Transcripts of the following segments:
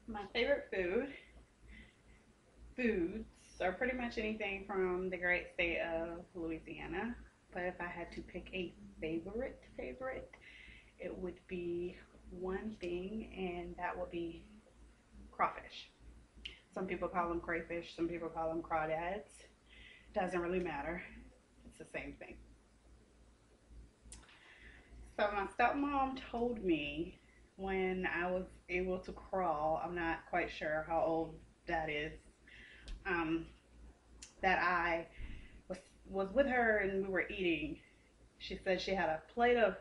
My favorite foods are pretty much anything from the great state of Louisiana. But if I had to pick a favorite, it would be one thing, and that would be crawfish. Some people call them crayfish, some people call them crawdads. Doesn't really matter. It's the same thing. So my stepmom told me when I was able to crawl, I'm not quite sure how old that is, um, that I was was with her and we were eating. She said she had a plate of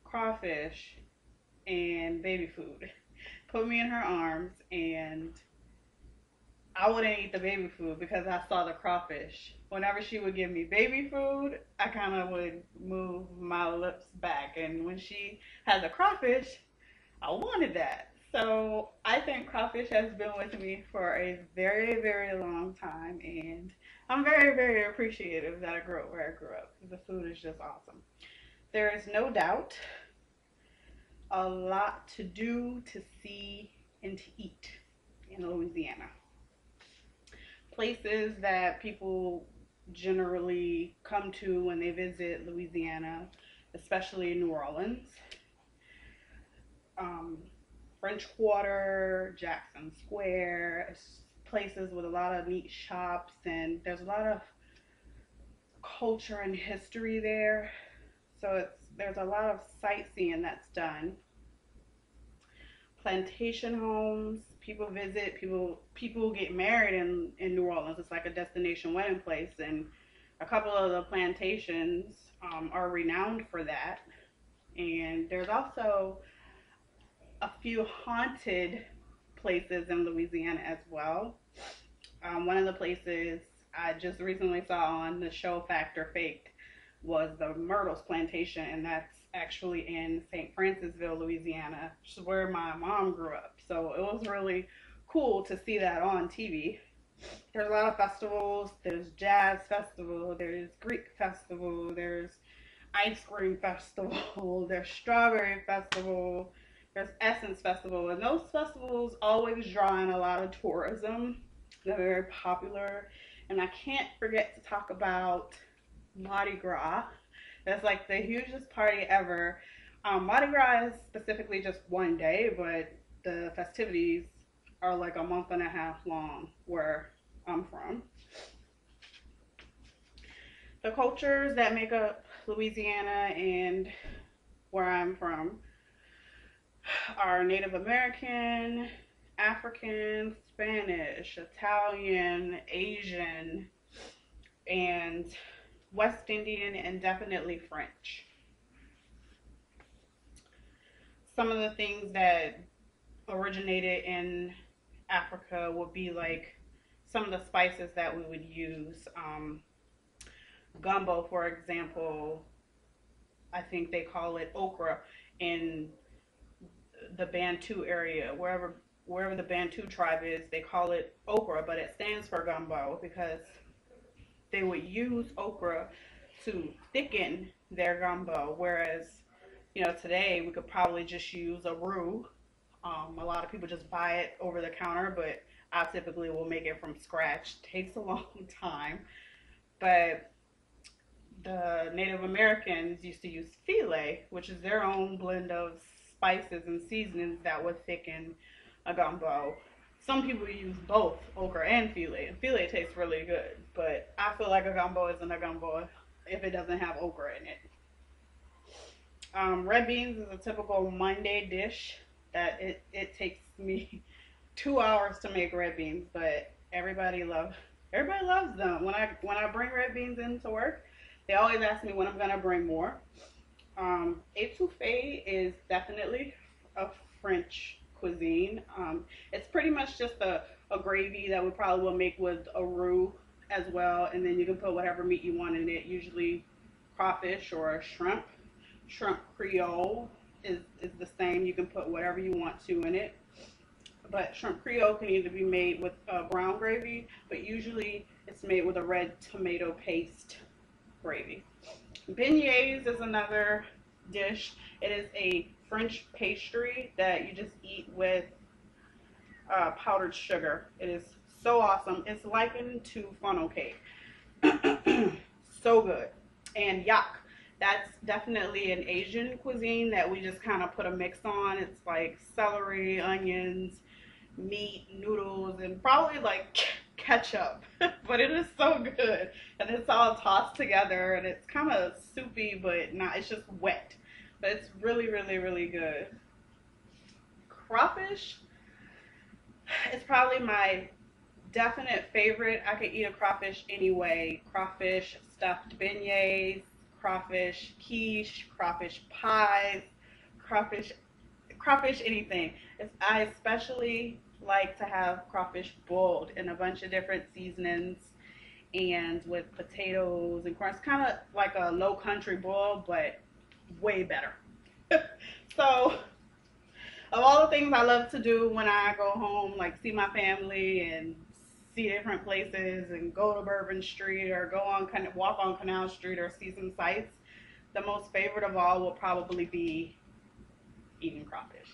crawfish and baby food. Put me in her arms, and I wouldn't eat the baby food because I saw the crawfish. Whenever she would give me baby food, I kind of would move my lips back, and when she had the crawfish, I wanted that. So I think crawfish has been with me for a very, very long time, and I'm very, very appreciative that I grew up where I grew up. The food is just awesome. There is no doubt a lot to do, to see, and to eat in Louisiana. Places that people generally come to when they visit Louisiana, especially New Orleans. Um, French Quarter, Jackson Square, places with a lot of neat shops, and there's a lot of culture and history there. So there's a lot of sightseeing that's done. Plantation homes, people visit, people get married in New Orleans. It's like a destination wedding place, and a couple of the plantations are renowned for that. And there's also a few haunted places in Louisiana as well. One of the places I just recently saw on the show Fact or Faked was the Myrtles Plantation, and that's actually in St. Francisville, Louisiana, which is where my mom grew up. So it was really cool to see that on TV. There's a lot of festivals. There's jazz festival. There's Greek festival. There's ice cream festival. There's strawberry festival. There's Essence Festival, and those festivals always draw in a lot of tourism. They're very popular, and I can't forget to talk about Mardi Gras. That's like the hugest party ever. Mardi Gras is specifically just one day, but the festivities are like a month and a half long where I'm from. The cultures that make up Louisiana and where I'm from are Native American, African, Spanish, Italian, Asian, and West Indian, and definitely French. Some of the things that originated in Africa would be like some of the spices that we would use. Gumbo, for example, I think they call it okra in the Bantu area, wherever the Bantu tribe is, they call it okra, but it stands for gumbo because they would use okra to thicken their gumbo, whereas today we could probably just use a roux. A lot of people just buy it over the counter, but I typically will make it from scratch. It takes a long time, but the Native Americans used to use filet, which is their own blend of spices and seasonings that would thicken a gumbo. Some people use both okra and filet, and filet tastes really good, but I feel like a gumbo isn't a gumbo if it doesn't have okra in it. Red beans is a typical Monday dish that it takes me 2 hours to make red beans, but everybody loves them. When I bring red beans into work, they always ask me when I'm gonna bring more. Etouffee is definitely a French cuisine. It's pretty much just a gravy that we probably will make with a roux as well, and then you can put whatever meat you want in it. Usually crawfish or shrimp. Shrimp Creole is the same. You can put whatever you want to in it. But shrimp Creole can either be made with brown gravy, but usually it's made with a red tomato paste gravy. Beignets is another dish. It is a French pastry that you just eat with powdered sugar. It is so awesome. It's likened to funnel cake. So good. And yak. That's definitely an Asian cuisine that we just kind of put a mix on. It's like celery, onions, meat, noodles, and probably like ketchup. But it is so good. And it's all tossed together and it's kind of soupy, but not, it's just wet. But it's really, really, really good. Crawfish is probably my definite favorite. I could eat a crawfish anyway. Crawfish stuffed beignets, crawfish quiche, crawfish pies, crawfish crawfish anything. I especially like to have crawfish boiled in a bunch of different seasonings and with potatoes and corn. It's kind of like a low country boil, but way better. So of all the things I love to do when I go home, like see my family and see different places and go to Bourbon Street or go on walk on Canal Street or see some sights, the most favorite of all will probably be eating crawfish.